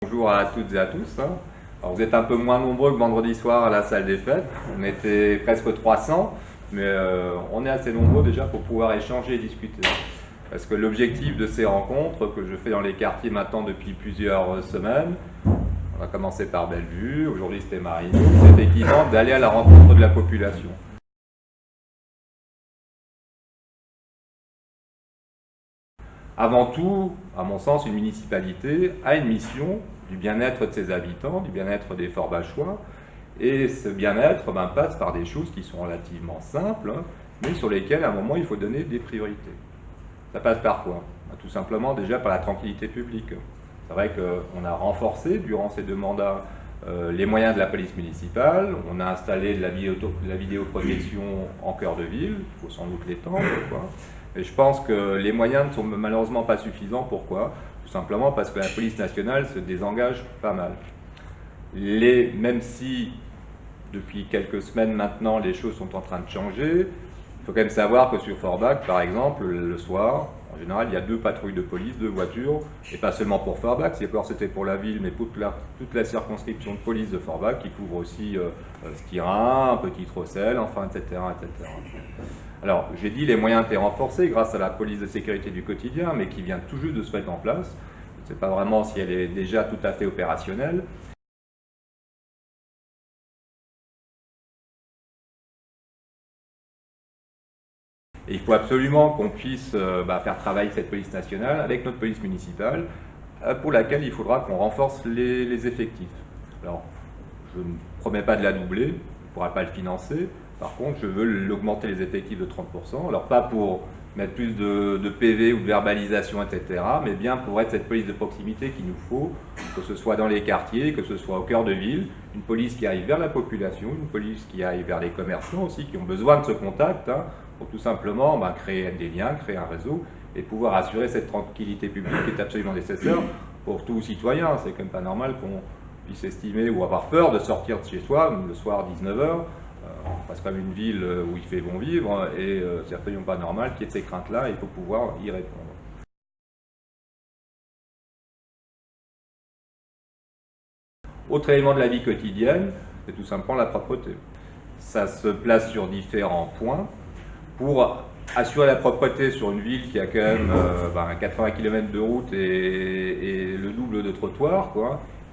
Bonjour à toutes et à tous. Alors vous êtes un peu moins nombreux que vendredi soir à la salle des fêtes. On était presque 300, mais on est assez nombreux déjà pour pouvoir échanger et discuter. Parce que l'objectif de ces rencontres que je fais dans les quartiers maintenant depuis plusieurs semaines, on a commencé par Bellevue, aujourd'hui c'était Marigny, c'est effectivement d'aller à la rencontre de la population. Avant tout, à mon sens, une municipalité a une mission du bien-être de ses habitants, du bien-être des Forbachois. Et ce bien-être passe par des choses qui sont relativement simples, mais sur lesquelles, à un moment, il faut donner des priorités. Ça passe par quoi? Tout simplement déjà par la tranquillité publique. C'est vrai qu'on a renforcé, durant ces 2 mandats, les moyens de la police municipale. On a installé de la vidéoprotection en cœur de ville. Il faut sans doute l'étendre, quoi. Et je pense que les moyens ne sont malheureusement pas suffisants. Pourquoi? Tout simplement parce que la police nationale se désengage pas mal. Même si, depuis quelques semaines maintenant, les choses sont en train de changer, il faut quand même savoir que sur Forbach, par exemple, le soir, en général, il y a 2 patrouilles de police, 2 voitures, et pas seulement pour Forbach, c'était pour la ville, mais pour toute la circonscription de police de Forbach, qui couvre aussi Skirin, Petit-Rossel, enfin, etc., etc. Alors, j'ai dit les moyens étaient renforcés grâce à la police de sécurité du quotidien, mais qui vient tout juste de se mettre en place. Je ne sais pas vraiment si elle est déjà tout à fait opérationnelle. Et il faut absolument qu'on puisse faire travailler cette police nationale avec notre police municipale, pour laquelle il faudra qu'on renforce les effectifs. Alors, je ne promets pas de la doubler, on ne pourra pas le financer. Par contre, je veux l'augmenter les effectifs de 30%. Alors, pas pour mettre plus de PV ou de verbalisation, etc., mais bien pour être cette police de proximité qu'il nous faut, que ce soit dans les quartiers, que ce soit au cœur de ville, une police qui aille vers la population, une police qui aille vers les commerçants aussi, qui ont besoin de ce contact, pour tout simplement créer des liens, créer un réseau, et pouvoir assurer cette tranquillité publique qui est absolument nécessaire pour tout citoyen. C'est quand même pas normal qu'on puisse estimer ou avoir peur de sortir de chez soi le soir 19h. On passe quand même une ville où il fait bon vivre, et c'est absolument pas normal qu'il y ait ces craintes-là, il faut pouvoir y répondre. Autre élément de la vie quotidienne, c'est tout simplement la propreté. Ça se place sur différents points. Pour assurer la propreté sur une ville qui a quand même 80 km de route et le double de trottoirs,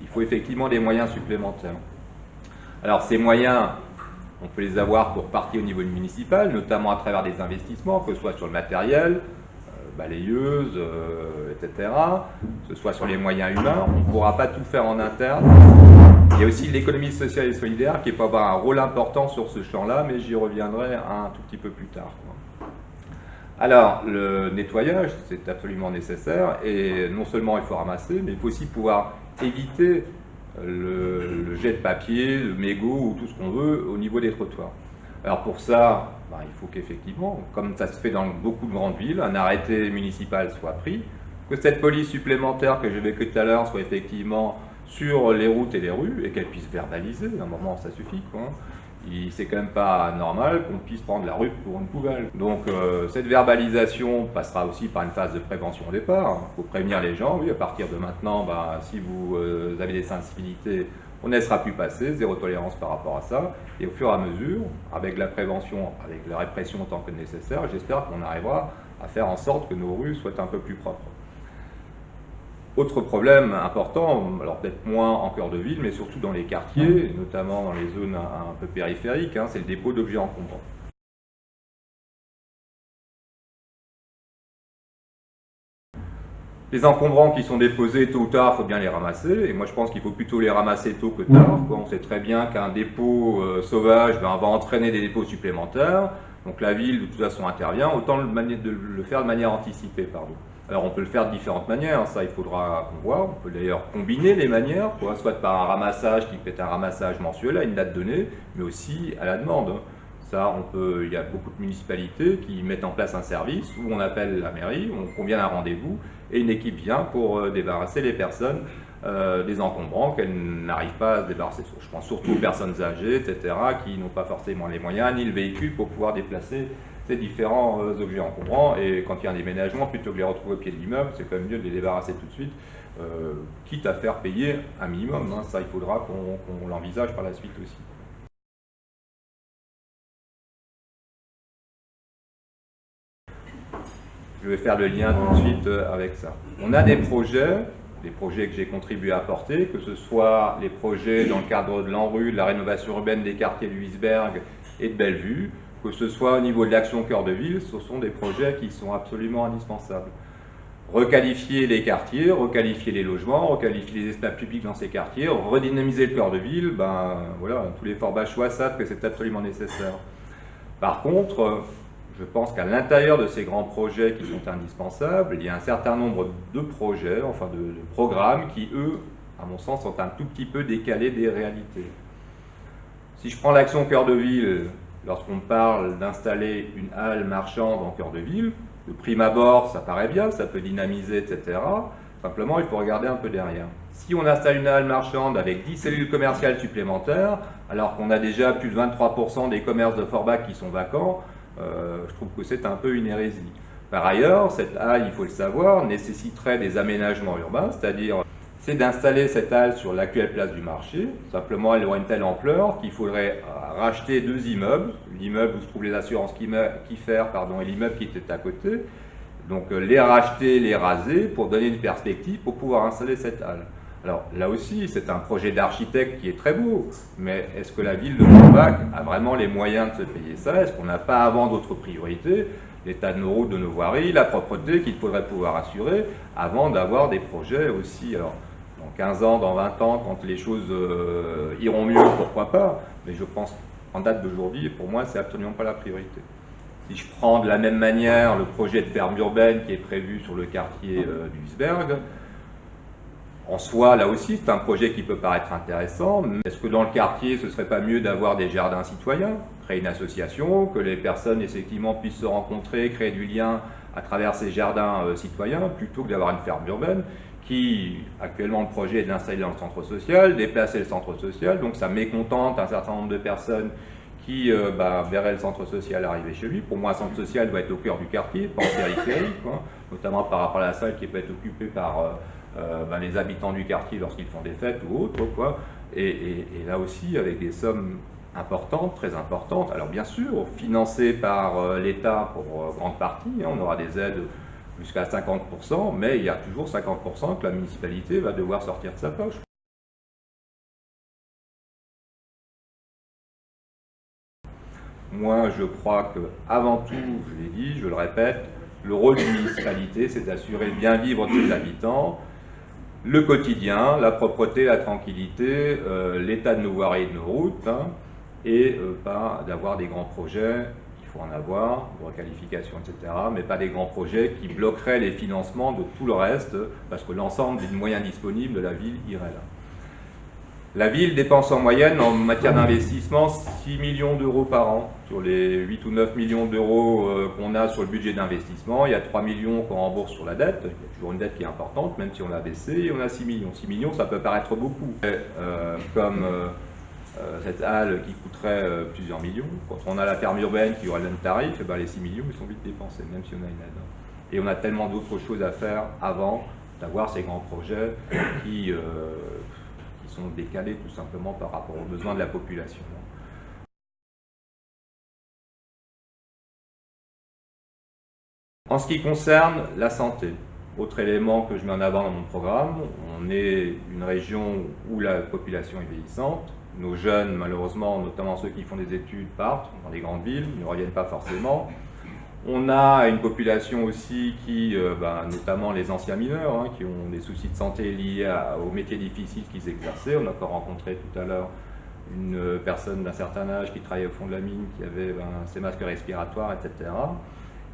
il faut effectivement des moyens supplémentaires. Alors ces moyens, on peut les avoir pour partie au niveau municipal, notamment à travers des investissements, que ce soit sur le matériel, balayeuses, etc., que ce soit sur les moyens humains. On ne pourra pas tout faire en interne. Il y a aussi l'économie sociale et solidaire qui peut avoir un rôle important sur ce champ-là, mais j'y reviendrai un tout petit peu plus tard. Alors, le nettoyage, c'est absolument nécessaire, et non seulement il faut ramasser, mais il faut aussi pouvoir éviter le jet de papier, le mégot ou tout ce qu'on veut au niveau des trottoirs. Alors pour ça, il faut qu'effectivement, comme ça se fait dans beaucoup de grandes villes, un arrêté municipal soit pris, que cette police supplémentaire que j'évoquais tout à l'heure soit effectivement sur les routes et les rues, et qu'elle puisse verbaliser. À un moment, ça suffit, C'est quand même pas normal qu'on puisse prendre la rue pour une poubelle. Donc cette verbalisation passera aussi par une phase de prévention au départ. Il faut prévenir les gens, oui, à partir de maintenant, si vous avez des sensibilités, on ne laissera plus passer, zéro tolérance par rapport à ça. Et au fur et à mesure, avec la prévention, avec la répression autant que nécessaire, j'espère qu'on arrivera à faire en sorte que nos rues soient un peu plus propres. Autre problème important, alors peut-être moins en cœur de ville, mais surtout dans les quartiers, notamment dans les zones un peu périphériques, c'est le dépôt d'objets encombrants. Les encombrants qui sont déposés tôt ou tard, il faut bien les ramasser, et moi je pense qu'il faut plutôt les ramasser tôt que tard. On sait très bien qu'un dépôt sauvage va entraîner des dépôts supplémentaires, donc la ville de toute façon intervient, autant le faire de manière anticipée. Alors on peut le faire de différentes manières, ça il faudra qu'on voit, on peut d'ailleurs combiner les manières, soit par un ramassage qui peut être un ramassage mensuel à une date donnée, mais aussi à la demande. Ça, il y a beaucoup de municipalités qui mettent en place un service où on appelle la mairie, on convient d'un rendez-vous et une équipe vient pour débarrasser les personnes des encombrants qu'elles n'arrivent pas à se débarrasser. Je pense surtout aux personnes âgées, etc., qui n'ont pas forcément les moyens ni le véhicule pour pouvoir déplacer ces différents objets encombrants. Et quand il y a un déménagement, plutôt que de les retrouver au pied de l'immeuble, c'est quand même mieux de les débarrasser tout de suite, quitte à faire payer un minimum. Hein. Ça, il faudra qu'on l'envisage par la suite aussi. Je vais faire le lien tout de suite avec ça. On a des projets que j'ai contribué à porter, que ce soit les projets dans le cadre de l'ANRU, de la rénovation urbaine des quartiers de Huysberg et de Bellevue, que ce soit au niveau de l'action cœur de ville, ce sont des projets qui sont absolument indispensables. Requalifier les quartiers, requalifier les logements, requalifier les espaces publics dans ces quartiers, redynamiser le cœur de ville, ben voilà, tous les Forbachois savent que c'est absolument nécessaire. Par contre, je pense qu'à l'intérieur de ces grands projets qui sont indispensables, il y a un certain nombre de projets, enfin de programmes qui, eux, à mon sens, sont un tout petit peu décalés des réalités. Si je prends l'action cœur de ville, lorsqu'on parle d'installer une halle marchande en cœur de ville, de prime abord, ça paraît bien, ça peut dynamiser, etc. Simplement, il faut regarder un peu derrière. Si on installe une halle marchande avec 10 cellules commerciales supplémentaires, alors qu'on a déjà plus de 23% des commerces de Forbach qui sont vacants, je trouve que c'est un peu une hérésie. Par ailleurs, cette halle, il faut le savoir, nécessiterait des aménagements urbains, c'est-à-dire c'est d'installer cette halle sur l'actuelle place du marché. Simplement, elle aurait une telle ampleur qu'il faudrait racheter 2 immeubles, l'immeuble où se trouvent les assurances Kiffer, et l'immeuble qui était à côté. Donc les racheter, les raser pour donner une perspective pour pouvoir installer cette halle. Alors là aussi, c'est un projet d'architecte qui est très beau, mais est-ce que la ville de Forbach a vraiment les moyens de se payer ça? Est-ce qu'on n'a pas avant d'autres priorités? L'état de nos routes, de nos voiries, la propreté qu'il faudrait pouvoir assurer avant d'avoir des projets aussi. Alors, dans 15 ans, dans 20 ans, quand les choses iront mieux, pourquoi pas? Mais je pense qu'en date d'aujourd'hui, pour moi, c'est absolument pas la priorité. Si je prends de la même manière le projet de ferme urbaine qui est prévu sur le quartier d'Huysberg, en soi, là aussi, c'est un projet qui peut paraître intéressant, mais est-ce que dans le quartier, ce ne serait pas mieux d'avoir des jardins citoyens, créer une association, que les personnes effectivement puissent se rencontrer, créer du lien à travers ces jardins citoyens, plutôt que d'avoir une ferme urbaine qui, actuellement, le projet est de l'installer dans le centre social, déplacer le centre social, donc ça mécontente un certain nombre de personnes qui verraient le centre social arriver chez lui. Pour moi, un centre social doit être au cœur du quartier, pas en périphérie, notamment par rapport à la salle qui peut être occupée par les habitants du quartier lorsqu'ils font des fêtes ou autres, et là aussi avec des sommes importantes, très importantes. Alors bien sûr, financées par l'État pour grande partie, on aura des aides jusqu'à 50%, mais il y a toujours 50% que la municipalité va devoir sortir de sa poche. Moi, je crois que, avant tout, je l'ai dit, je le répète, le rôle d'une municipalité, c'est d'assurer le bien vivre de ses habitants, le quotidien, la propreté, la tranquillité, l'état de nos voiries et de nos routes, et pas d'avoir des grands projets, il faut en avoir, de requalification, etc., mais pas des grands projets qui bloqueraient les financements de tout le reste, parce que l'ensemble des moyens disponibles de la ville irait là. La ville dépense en moyenne, en matière d'investissement, 6 millions d'euros par an. Sur les 8 ou 9 millions d'euros qu'on a sur le budget d'investissement, il y a 3 millions qu'on rembourse sur la dette. Il y a toujours une dette qui est importante, même si on l'a baissé, et on a 6 millions. 6 millions, ça peut paraître beaucoup. Comme cette halle qui coûterait plusieurs millions, quand on a la ferme urbaine qui aurait le même tarif, les 6 millions, ils sont vite dépensés, même si on a une aide. Et on a tellement d'autres choses à faire avant d'avoir ces grands projets qui sont décalés tout simplement par rapport aux besoins de la population. En ce qui concerne la santé, autre élément que je mets en avant dans mon programme, on est une région où la population est vieillissante. Nos jeunes, malheureusement, notamment ceux qui font des études, partent dans les grandes villes, ne reviennent pas forcément. On a une population aussi qui, notamment les anciens mineurs, qui ont des soucis de santé liés aux métiers difficiles qu'ils exerçaient. On a encore rencontré tout à l'heure une personne d'un certain âge qui travaillait au fond de la mine, qui avait ses masques respiratoires, etc.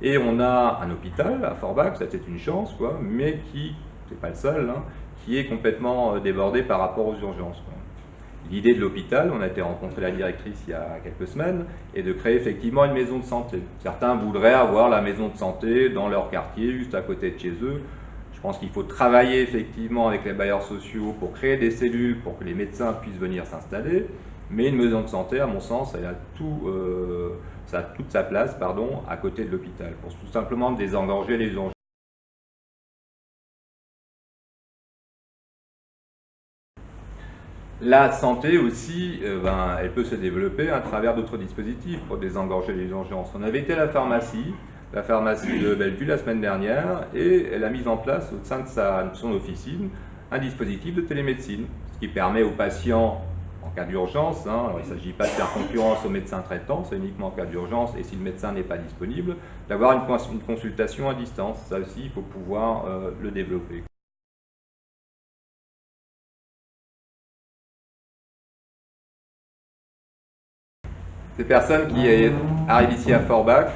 Et on a un hôpital à Forbach, ça c'est une chance, mais qui, c'est pas le seul, qui est complètement débordé par rapport aux urgences. L'idée de l'hôpital, on a été rencontrer la directrice il y a quelques semaines, est de créer effectivement une maison de santé. Certains voudraient avoir la maison de santé dans leur quartier, juste à côté de chez eux. Je pense qu'il faut travailler effectivement avec les bailleurs sociaux pour créer des cellules pour que les médecins puissent venir s'installer. Mais une maison de santé, à mon sens, elle a tout toute sa place à côté de l'hôpital, pour tout simplement désengorger les urgences. La santé aussi, elle peut se développer à travers d'autres dispositifs pour désengorger les urgences. On avait été à la pharmacie de Bellevue la semaine dernière, et elle a mis en place au sein de son officine un dispositif de télémédecine, ce qui permet aux patients, en cas d'urgence, alors il ne s'agit pas de faire concurrence aux médecins traitants, c'est uniquement en cas d'urgence, et si le médecin n'est pas disponible, d'avoir une consultation à distance. Ça aussi, il faut pouvoir le développer. Ces personnes qui arrivent ici à Forbach,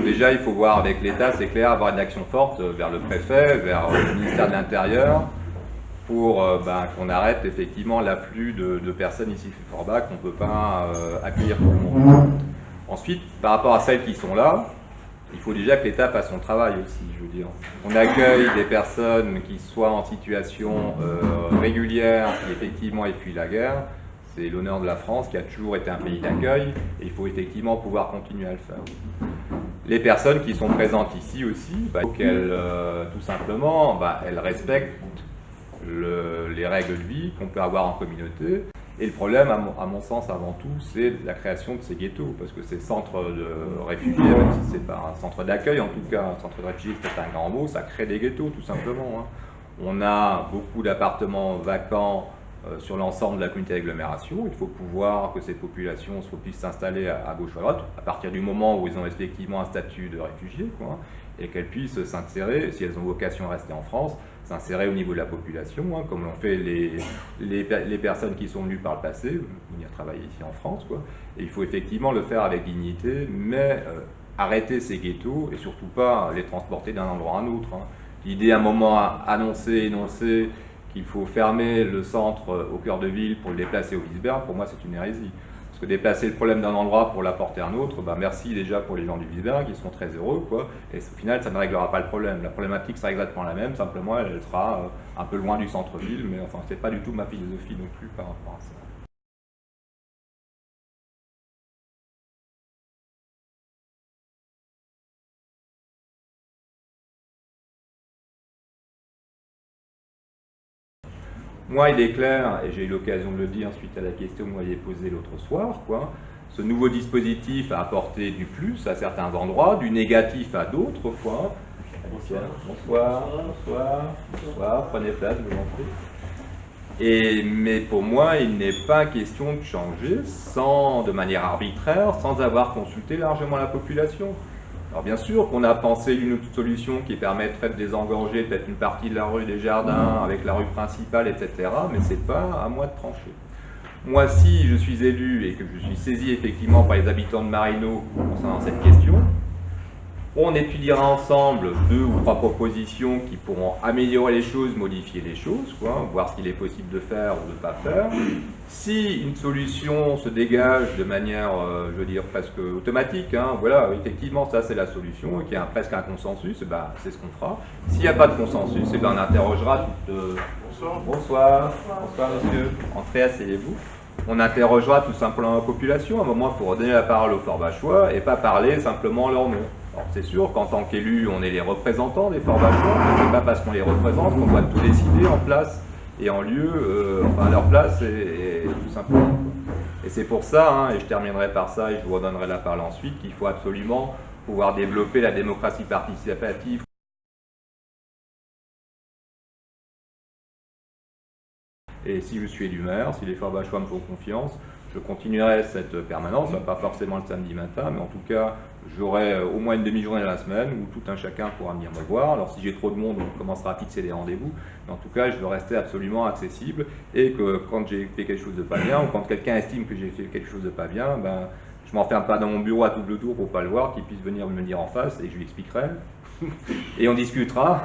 déjà il faut voir avec l'État, c'est clair, avoir une action forte vers le préfet, vers le ministère de l'Intérieur, pour qu'on arrête effectivement l'afflux de personnes ici à Forbach. On ne peut pas accueillir tout le monde. Ensuite, par rapport à celles qui sont là, il faut déjà que l'État fasse son travail aussi, je veux dire. On accueille des personnes qui soient en situation régulière, qui effectivement aient la guerre. C'est l'honneur de la France, qui a toujours été un pays d'accueil, et il faut effectivement pouvoir continuer à le faire. Les personnes qui sont présentes ici aussi, il faut qu'elles, tout simplement, elles respectent les règles de vie qu'on peut avoir en communauté. Et le problème, à mon sens, avant tout, c'est la création de ces ghettos, parce que ces centres de réfugiés, même si c'est pas un centre d'accueil, en tout cas, un centre de réfugiés, c'est un grand mot, ça crée des ghettos, tout simplement. On a beaucoup d'appartements vacants sur l'ensemble de la communauté d'agglomération. Il faut pouvoir que ces populations puissent s'installer à gauche ou à droite, à partir du moment où ils ont effectivement un statut de réfugié, et qu'elles puissent s'insérer, si elles ont vocation à rester en France, s'insérer au niveau de la population, comme l'ont fait les personnes qui sont venues par le passé, venir travailler ici en France. Et il faut effectivement le faire avec dignité, mais arrêter ces ghettos, et surtout pas les transporter d'un endroit à un autre. L'idée à un moment énoncée, qu'il faut fermer le centre au cœur de ville pour le déplacer au Wiesberg, pour moi c'est une hérésie. Parce que déplacer le problème d'un endroit pour l'apporter à un autre, merci déjà pour les gens du Wiesberg, ils seront très heureux, et au final ça ne réglera pas le problème. La problématique sera exactement la même, simplement elle sera un peu loin du centre-ville, mais enfin c'est pas du tout ma philosophie non plus par rapport à ça. Moi, il est clair, et j'ai eu l'occasion de le dire suite à la question que vous m'aviez posée l'autre soir, ce nouveau dispositif a apporté du plus à certains endroits, du négatif à d'autres. Bonsoir, prenez place, je vous en prie. Mais pour moi, il n'est pas question de changer de manière arbitraire, sans avoir consulté largement la population. Alors bien sûr qu'on a pensé une autre solution qui permettrait de désengorger peut-être une partie de la rue des Jardins avec la rue principale, etc. Mais ce n'est pas à moi de trancher. Moi, si je suis élu et que je suis saisi effectivement par les habitants de Marino concernant cette question, on étudiera ensemble 2 ou 3 propositions qui pourront améliorer les choses, modifier les choses, voir ce qu'il est possible de faire ou de ne pas faire. Si une solution se dégage de manière, je veux dire, presque automatique, voilà, effectivement, ça c'est la solution, et qu'il y a presque un consensus, c'est ce qu'on fera. S'il n'y a pas de consensus, on interrogera Bonsoir, monsieur. Entrez, asseyez-vous. On interrogera tout simplement la population. À un moment, il faut redonner la parole aux Forbachois et pas parler simplement leur nom. Alors c'est sûr qu'en tant qu'élu, on est les représentants des Forbachois, mais c'est pas parce qu'on les représente qu'on doit tout décider en place et en lieu, à leur place, et tout simplement. Et c'est pour ça, et je terminerai par ça, et je vous redonnerai la parole ensuite, qu'il faut absolument pouvoir développer la démocratie participative. Et si je suis élu maire, si les Forbachois me font confiance, je continuerai cette permanence, pas forcément le samedi matin, mais en tout cas, j'aurai au moins une demi-journée dans la semaine où tout un chacun pourra venir me voir. Alors si j'ai trop de monde, on commencera à fixer des rendez-vous, mais en tout cas, je veux rester absolument accessible, et que quand j'ai fait quelque chose de pas bien, ou quand quelqu'un estime que j'ai fait quelque chose de pas bien, je ne m'enferme pas dans mon bureau à double tour pour ne pas le voir, qu'il puisse venir me dire en face, et je lui expliquerai. Et on discutera,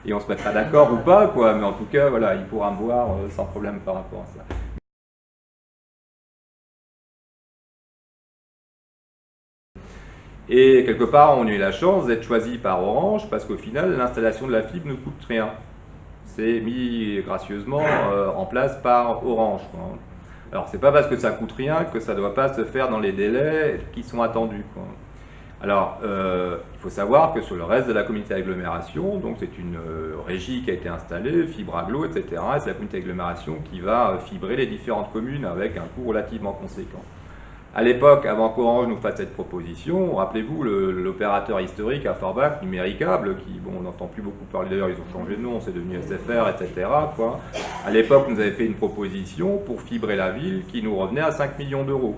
et on se mettra d'accord ou pas, mais en tout cas, voilà, il pourra me voir sans problème par rapport à ça. Et quelque part, on a eu la chance d'être choisi par Orange, parce qu'au final, l'installation de la fibre ne coûte rien. C'est mis gracieusement en place par Orange. Alors, c'est pas parce que ça coûte rien que ça ne doit pas se faire dans les délais qui sont attendus, quoi. Alors, il faut savoir que sur le reste de la communauté d'agglomération, donc c'est une régie qui a été installée, Fibraglo, etc. Et c'est la communauté d'agglomération qui va fibrer les différentes communes avec un coût relativement conséquent. À l'époque, avant qu'Orange nous fasse cette proposition, rappelez-vous l'opérateur historique à Forbach, Numéricable, qui, bon, on n'entend plus beaucoup parler d'ailleurs, ils ont changé de nom, c'est devenu SFR, etc. Quoi. À l'époque, nous avait fait une proposition pour fibrer la ville qui nous revenait à 5 millions d'euros.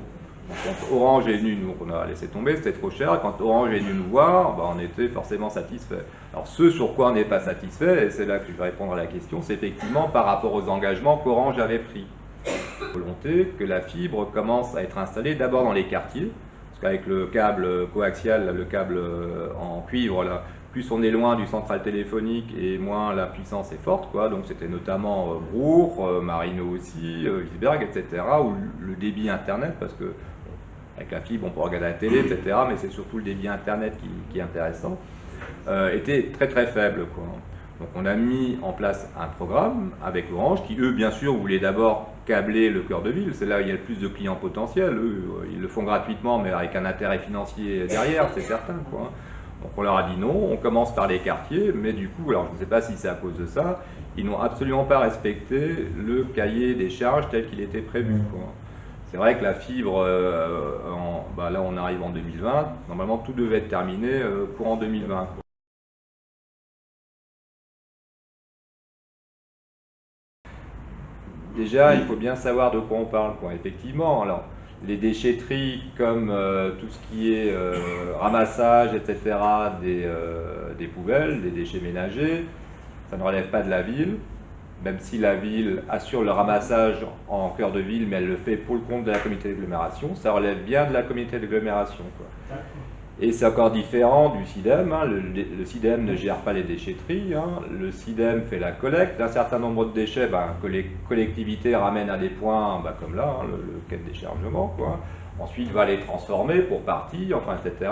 Quand Orange est venu, nous, on a laissé tomber, c'était trop cher. Quand Orange est venu nous voir, on était forcément satisfait. Alors, ce sur quoi on n'est pas satisfait, et c'est là que je vais répondre à la question, c'est effectivement par rapport aux engagements qu'Orange avait pris. Volonté que la fibre commence à être installée d'abord dans les quartiers, parce qu'avec le câble coaxial, le câble en cuivre, là, plus on est loin du central téléphonique et moins la puissance est forte, quoi. Donc c'était notamment Brour, Marino aussi, Wiesberg, etc., où le débit internet, parce que avec la fibre on peut regarder la télé, etc., mais c'est surtout le débit internet qui est intéressant, était très très faible, quoi. Donc on a mis en place un programme avec Orange qui, eux, bien sûr, voulaient d'abord câbler le cœur de ville. C'est là où il y a le plus de clients potentiels. Eux, ils le font gratuitement, mais avec un intérêt financier derrière, c'est certain, quoi. Donc on leur a dit non, on commence par les quartiers, mais du coup, alors je ne sais pas si c'est à cause de ça, ils n'ont absolument pas respecté le cahier des charges tel qu'il était prévu, quoi. C'est vrai que la fibre, là on arrive en 2020, normalement tout devait être terminé courant 2020, quoi. Déjà, il faut bien savoir de quoi on parle, quoi. Effectivement, alors, les déchetteries comme tout ce qui est ramassage, etc., des poubelles, des déchets ménagers, ça ne relève pas de la ville, même si la ville assure le ramassage en cœur de ville, mais elle le fait pour le compte de la communauté d'agglomération, ça relève bien de la communauté d'agglomération, quoi. Et c'est encore différent du SIDEM, hein. Le SIDEM ne gère pas les déchetteries, hein. Le SIDEM fait la collecte d'un certain nombre de déchets que les collectivités ramènent à des points comme là, hein, le quai de déchargement, quoi. Ensuite va les transformer pour partie, enfin, etc.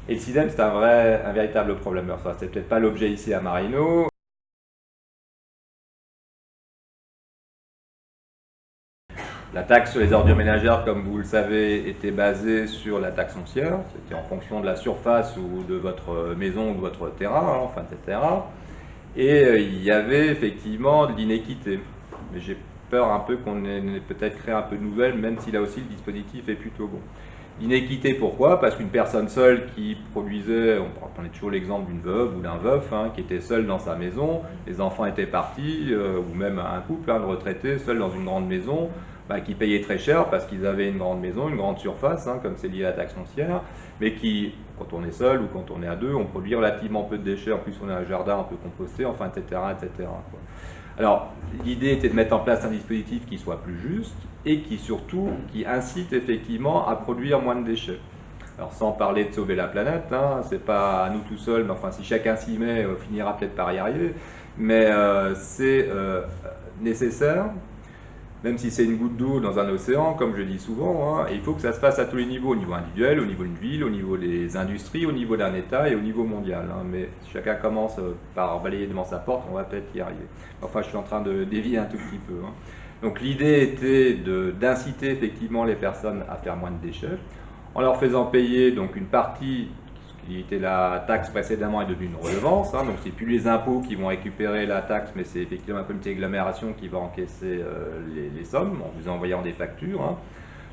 Et le SIDEM, c'est un véritable problème. Ça, c'est peut-être pas l'objet ici à Marino. La taxe sur les ordures ménagères, comme vous le savez, était basée sur la taxe foncière. C'était en fonction de la surface ou de votre maison ou de votre terrain, hein, enfin, etc. Et il y avait effectivement de l'inéquité. Mais j'ai peur un peu qu'on ait peut-être créé un peu de nouvelles, même si là aussi le dispositif est plutôt bon. Inéquité, pourquoi? Parce qu'une personne seule qui produisait, on prenait toujours l'exemple d'une veuve ou d'un veuf, hein, qui était seul dans sa maison, les enfants étaient partis, ou même un couple, de retraités, seul dans une grande maison, qui payaient très cher parce qu'ils avaient une grande maison, une grande surface, hein, comme c'est lié à la taxe foncière, mais qui, quand on est seul ou quand on est à deux, on produit relativement peu de déchets, en plus on a un jardin un peu composté, enfin, etc., etc., quoi. Alors, l'idée était de mettre en place un dispositif qui soit plus juste et qui surtout qui incite effectivement à produire moins de déchets. Alors, sans parler de sauver la planète, hein, c'est pas à nous tout seuls, mais enfin, si chacun s'y met, on finira peut-être par y arriver, mais c'est nécessaire, même si c'est une goutte d'eau dans un océan, comme je dis souvent, hein, il faut que ça se fasse à tous les niveaux, au niveau individuel, au niveau d'une ville, au niveau des industries, au niveau d'un État et au niveau mondial. Hein, mais si chacun commence par balayer devant sa porte, on va peut-être y arriver. Enfin, je suis en train de dévier un tout petit peu. Hein. Donc l'idée était d'inciter effectivement les personnes à faire moins de déchets, en leur faisant payer donc une partie, ce qui était la taxe précédemment est devenue une redevance, hein, donc c'est plus les impôts qui vont récupérer la taxe, mais c'est effectivement la communauté d'agglomération qui va encaisser les sommes en vous envoyant des factures. Hein.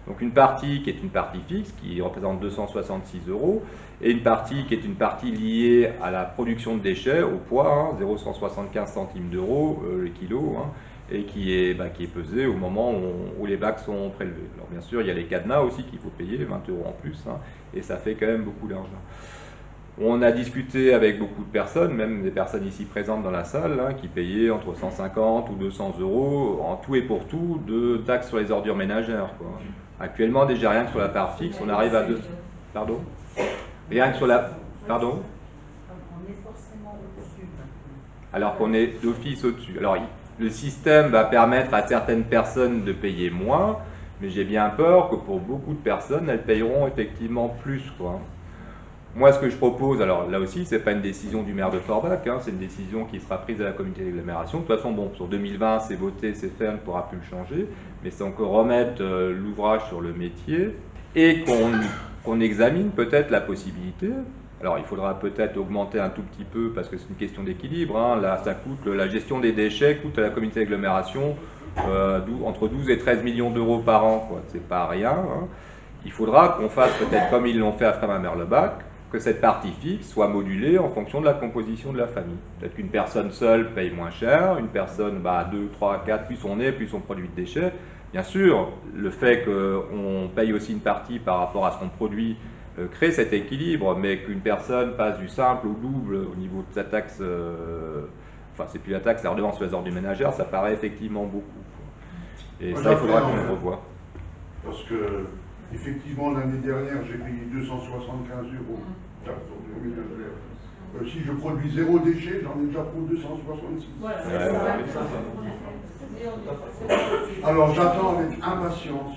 Donc une partie qui est une partie fixe, qui représente 266 €, et une partie qui est une partie liée à la production de déchets, au poids, hein, 0,175 centimes d'euros le kilo, hein, et qui est pesé au moment où les bacs sont prélevés. Alors bien sûr, il y a les cadenas aussi qu'il faut payer, 20 € en plus, hein, et ça fait quand même beaucoup d'argent. On a discuté avec beaucoup de personnes, même des personnes ici présentes dans la salle, hein, qui payaient entre 150 ou 200 € en tout et pour tout de taxes sur les ordures ménagères, quoi. Actuellement, déjà rien que sur la part fixe, on arrive à 2... Pardon? Rien que sur la... Pardon? On est forcément au-dessus. Alors qu'on est d'office au-dessus. Alors, le système va permettre à certaines personnes de payer moins, mais j'ai bien peur que pour beaucoup de personnes, elles payeront effectivement plus, quoi. Moi, ce que je propose, alors là aussi, c'est pas une décision du maire de Forbach, hein, c'est une décision qui sera prise à la communauté d'agglomération. De toute façon, bon, sur 2020, c'est voté, c'est fait, on ne pourra plus le changer, mais c'est encore remettre l'ouvrage sur le métier et qu'on examine peut-être la possibilité. Alors, il faudra peut-être augmenter un tout petit peu parce que c'est une question d'équilibre. Hein. Là, ça coûte, la gestion des déchets coûte à la communauté d'agglomération entre 12 et 13 millions d'euros par an, quoi. C'est pas rien. Hein. Il faudra qu'on fasse peut-être comme ils l'ont fait à Frémin-Merlebach, que cette partie fixe soit modulée en fonction de la composition de la famille. Peut-être qu'une personne seule paye moins cher, une personne 2, 3, 4, plus on est, plus on produit de déchets. Bien sûr, le fait qu'on paye aussi une partie par rapport à ce qu'on produit crée cet équilibre, mais qu'une personne passe du simple au double au niveau de sa taxe, enfin c'est plus la taxe, la redevance sur les ordures ménagères, ça paraît effectivement beaucoup. Et moi, ça, il faudra qu'on le revoie. Parce que, effectivement, l'année dernière, j'ai payé 275 euros. Si je produis 0 déchet, j'en ai déjà pour 266. Voilà, Alors j'attends avec impatience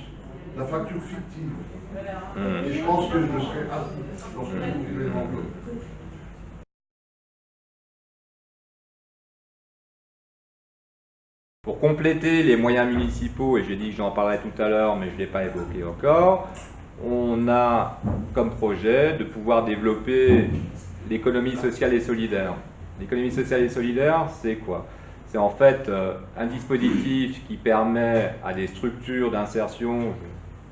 la facture fictive. Et je pense que je serai assis lorsque vous ouvrirez l'enveloppe. Pour compléter les moyens municipaux, et j'ai dit que j'en parlerai tout à l'heure, mais je ne l'ai pas évoqué encore, on a comme projet de pouvoir développer l'économie sociale et solidaire. L'économie sociale et solidaire, c'est quoi? C'est en fait un dispositif qui permet à des structures d'insertion,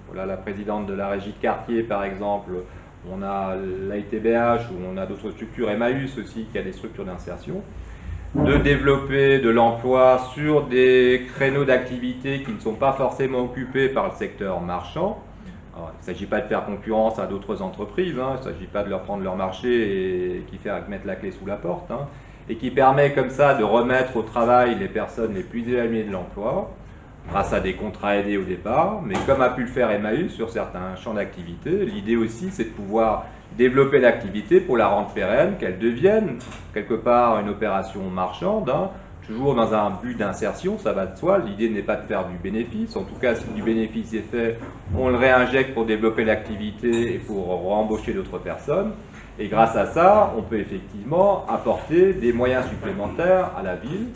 voilà la présidente de la régie de quartier par exemple, on a l'AITBH ou on a d'autres structures, Emmaüs aussi qui a des structures d'insertion, de développer de l'emploi sur des créneaux d'activité qui ne sont pas forcément occupés par le secteur marchand. Alors, il ne s'agit pas de faire concurrence à d'autres entreprises, hein, il ne s'agit pas de leur prendre leur marché et qui fait mettre la clé sous la porte, hein, et qui permet comme ça de remettre au travail les personnes les plus éloignées de l'emploi, grâce à des contrats aidés au départ, mais comme a pu le faire Emmaüs sur certains champs d'activité, l'idée aussi c'est de pouvoir développer l'activité pour la rendre pérenne, qu'elle devienne quelque part une opération marchande, hein, toujours dans un but d'insertion, ça va de soi. L'idée n'est pas de faire du bénéfice, en tout cas si du bénéfice est fait, on le réinjecte pour développer l'activité et pour embaucher d'autres personnes. Et grâce à ça, on peut effectivement apporter des moyens supplémentaires à la ville,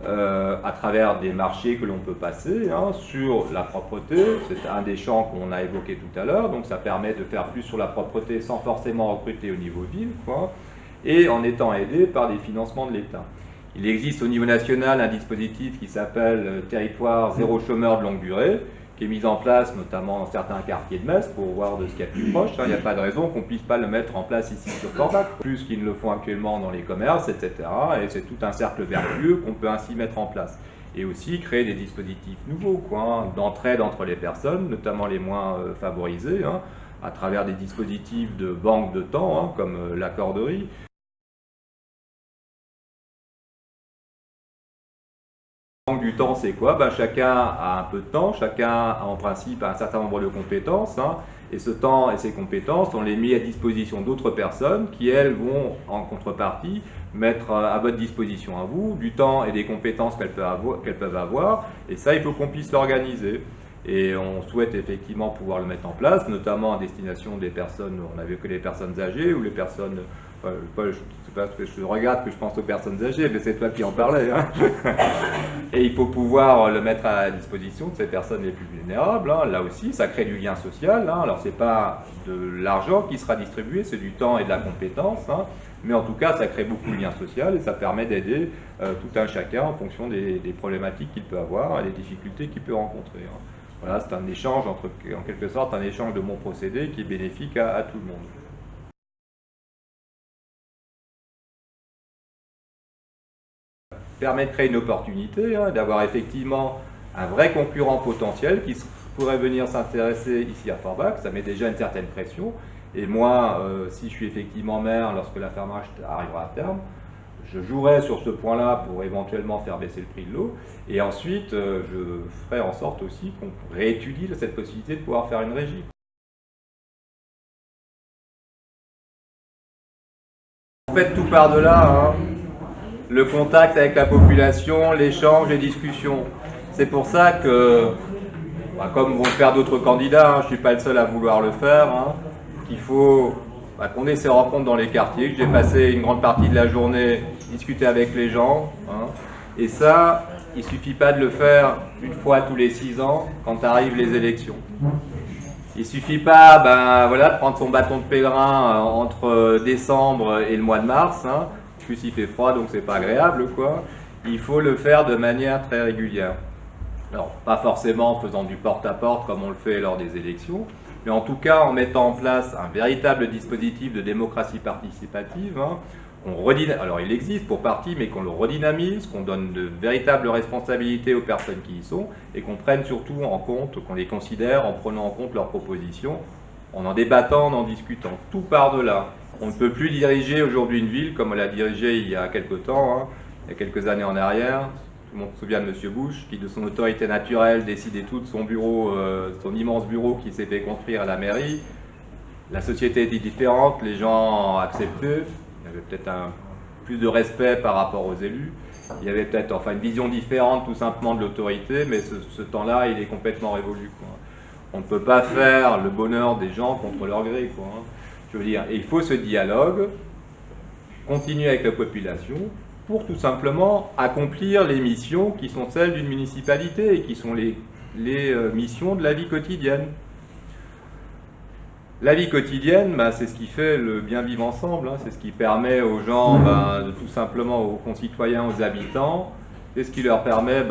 à travers des marchés que l'on peut passer, hein, sur la propreté, c'est un des champs qu'on a évoqué tout à l'heure, donc ça permet de faire plus sur la propreté sans forcément recruter au niveau ville, quoi, et en étant aidé par des financements de l'État. Il existe au niveau national un dispositif qui s'appelle Territoire zéro chômeur de longue durée, qui est mis en place notamment dans certains quartiers de Metz pour voir de ce qu'il y a de plus proche. Il n'y a pas de raison qu'on ne puisse pas le mettre en place ici sur Forbach, plus qu'ils ne le font actuellement dans les commerces, etc. Et c'est tout un cercle vertueux qu'on peut ainsi mettre en place. Et aussi créer des dispositifs nouveaux, d'entraide entre les personnes, notamment les moins favorisées, hein, à travers des dispositifs de banque de temps, hein, comme la corderie. Du temps, c'est quoi? Chacun a un peu de temps, chacun a en principe un certain nombre de compétences, hein, et ce temps et ces compétences, on les met à disposition d'autres personnes qui, elles, vont en contrepartie mettre à votre disposition à vous du temps et des compétences qu'elles peuvent avoir, et ça, il faut qu'on puisse l'organiser. Et on souhaite effectivement pouvoir le mettre en place, notamment à destination des personnes, on n'avait que les personnes âgées ou les personnes... c'est pas que je regarde que je pense aux personnes âgées, mais c'est toi qui en parlais. Hein. Et il faut pouvoir le mettre à disposition de ces personnes les plus vulnérables. Hein. Là aussi, ça crée du lien social. Hein. Alors, c'est pas de l'argent qui sera distribué, c'est du temps et de la compétence. Hein. Mais en tout cas, ça crée beaucoup de lien social et ça permet d'aider tout un chacun en fonction des problématiques qu'il peut avoir et des difficultés qu'il peut rencontrer. Hein. Voilà, c'est un échange, en quelque sorte, un échange de bons procédés qui est bénéfique à tout le monde. Permet de créer une opportunité, hein, d'avoir effectivement un vrai concurrent potentiel qui pourrait venir s'intéresser ici à Forbach. Ça met déjà une certaine pression. Et moi, si je suis effectivement maire, lorsque la fermage arrivera à terme, je jouerai sur ce point-là pour éventuellement faire baisser le prix de l'eau. Et ensuite, je ferai en sorte aussi qu'on réétudie cette possibilité de pouvoir faire une régie. En fait, tout part de là. Hein. Le contact avec la population, l'échange, les discussions. C'est pour ça que, comme vont le faire d'autres candidats, hein, je ne suis pas le seul à vouloir le faire, hein, qu'il faut qu'on ait ces rencontres dans les quartiers, que j'ai passé une grande partie de la journée discuter avec les gens. Hein. Et ça, il ne suffit pas de le faire une fois tous les 6 ans quand arrivent les élections. Il ne suffit pas voilà, de prendre son bâton de pèlerin entre décembre et le mois de mars. Hein. En plus, il fait froid, donc c'est pas agréable, quoi. Il faut le faire de manière très régulière. Alors, pas forcément en faisant du porte-à-porte comme on le fait lors des élections, mais en tout cas en mettant en place un véritable dispositif de démocratie participative. Hein. Alors il existe pour partie, mais qu'on le redynamise, qu'on donne de véritables responsabilités aux personnes qui y sont, et qu'on prenne surtout en compte, qu'on les considère en prenant en compte leurs propositions, en débattant, en discutant. Tout part de là. On ne peut plus diriger aujourd'hui une ville comme on l'a dirigée il y a quelque temps, hein, il y a quelques années en arrière. Tout le monde se souvient de M. Bush, qui de son autorité naturelle décidait tout de son bureau, son immense bureau qui s'est fait construire à la mairie. La société était différente, les gens acceptaient, il y avait peut-être plus de respect par rapport aux élus, il y avait peut-être une vision différente tout simplement de l'autorité, mais ce temps-là, il est complètement révolu, quoi. On ne peut pas faire le bonheur des gens contre leur gré, quoi, hein. Je veux dire, et il faut ce dialogue, continuer avec la population, pour tout simplement accomplir les missions qui sont celles d'une municipalité et qui sont les missions de la vie quotidienne. La vie quotidienne, c'est ce qui fait le bien vivre ensemble, hein, c'est ce qui permet aux gens, de tout simplement aux concitoyens, aux habitants, c'est ce qui leur permet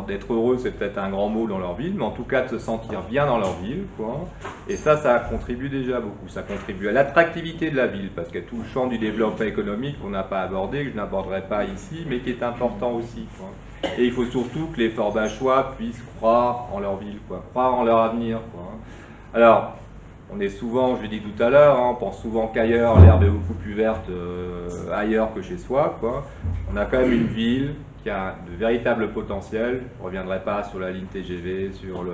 d'être heureux, c'est peut-être un grand mot dans leur ville, mais en tout cas de se sentir bien dans leur ville, quoi. Et ça contribue déjà beaucoup. Ça contribue à l'attractivité de la ville, parce qu'il y a tout le champ du développement économique qu'on n'a pas abordé, que je n'aborderai pas ici, mais qui est important aussi, quoi. Et il faut surtout que les Forbachois puissent croire en leur ville, quoi, croire en leur avenir, quoi. Alors, on est souvent, je l'ai dit tout à l'heure, hein, on pense souvent qu'ailleurs, l'herbe est beaucoup plus verte ailleurs que chez soi, quoi. On a quand même une ville qui a de véritables potentiels. Je ne reviendrai pas sur la ligne TGV, sur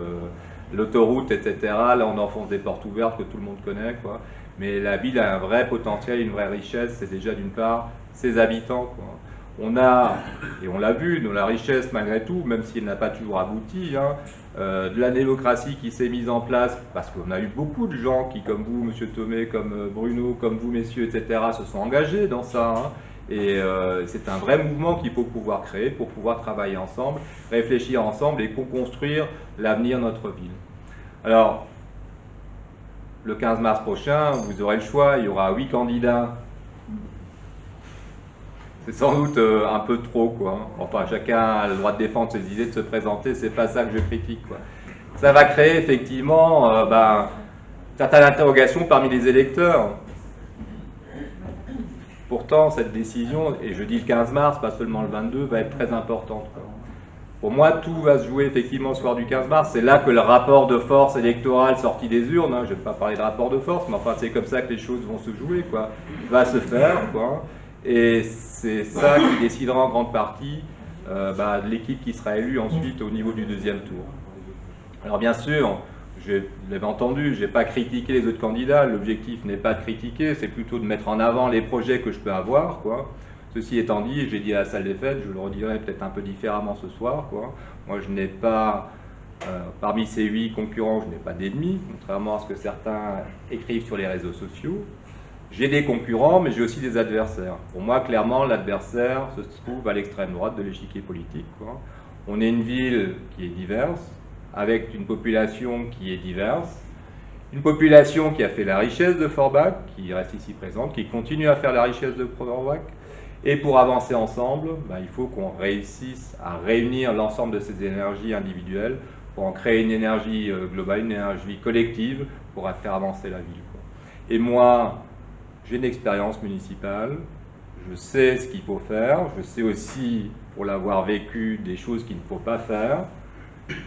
l'autoroute, etc. Là, on enfonce des portes ouvertes que tout le monde connaît, quoi. Mais la ville a un vrai potentiel, une vraie richesse. C'est déjà d'une part ses habitants, quoi. On a, et on l'a vu, la richesse malgré tout, même si elle n'a pas toujours abouti, hein, de la démocratie qui s'est mise en place, parce qu'on a eu beaucoup de gens qui, comme vous, M. Thomé, comme Bruno, comme vous, messieurs, etc., se sont engagés dans ça, hein. Et c'est un vrai mouvement qu'il faut pouvoir créer pour pouvoir travailler ensemble, réfléchir ensemble et co-construire l'avenir de notre ville. Alors, le 15 mars prochain, vous aurez le choix, il y aura 8 candidats. C'est sans doute un peu trop, quoi. Enfin, chacun a le droit de défendre ses idées, de se présenter, c'est pas ça que je critique, quoi. Ça va créer effectivement certaines interrogations parmi les électeurs. Pourtant, cette décision, et je dis le 15 mars, pas seulement le 22, va être très importante, quoi. Pour moi, tout va se jouer effectivement le soir du 15 mars. C'est là que le rapport de force électorale sorti des urnes, hein, je ne vais pas parler de rapport de force, mais enfin c'est comme ça que les choses vont se jouer, quoi, va se faire, quoi. Et c'est ça qui décidera en grande partie de l'équipe qui sera élue ensuite au niveau du deuxième tour. Alors bien sûr, vous l'avez entendu, je n'ai pas critiqué les autres candidats, l'objectif n'est pas de critiquer, c'est plutôt de mettre en avant les projets que je peux avoir, quoi. Ceci étant dit, j'ai dit à la salle des fêtes, je le redirai peut-être un peu différemment ce soir, quoi. Moi je n'ai pas, parmi ces 8 concurrents, je n'ai pas d'ennemis, contrairement à ce que certains écrivent sur les réseaux sociaux. J'ai des concurrents, mais j'ai aussi des adversaires. Pour moi, clairement, l'adversaire se trouve à l'extrême droite de l'échiquier politique, quoi. On est une ville qui est diverse, avec une population qui est diverse, une population qui a fait la richesse de Forbach, qui reste ici présente, qui continue à faire la richesse de Forbach, et pour avancer ensemble, il faut qu'on réussisse à réunir l'ensemble de ces énergies individuelles pour en créer une énergie globale, une énergie collective pour faire avancer la ville, quoi. Et moi, j'ai une expérience municipale, je sais ce qu'il faut faire, je sais aussi, pour l'avoir vécu, des choses qu'il ne faut pas faire,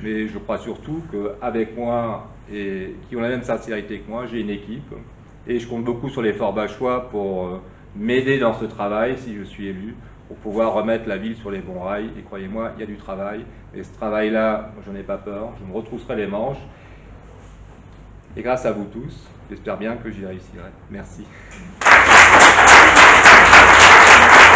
mais je crois surtout qu'avec moi, et qui ont la même sincérité que moi, j'ai une équipe, et je compte beaucoup sur les Forbachois pour m'aider dans ce travail, si je suis élu, pour pouvoir remettre la ville sur les bons rails, et croyez-moi, il y a du travail, et ce travail-là, j'en ai pas peur, je me retrousserai les manches, et grâce à vous tous, j'espère bien que j'y réussirai. Merci.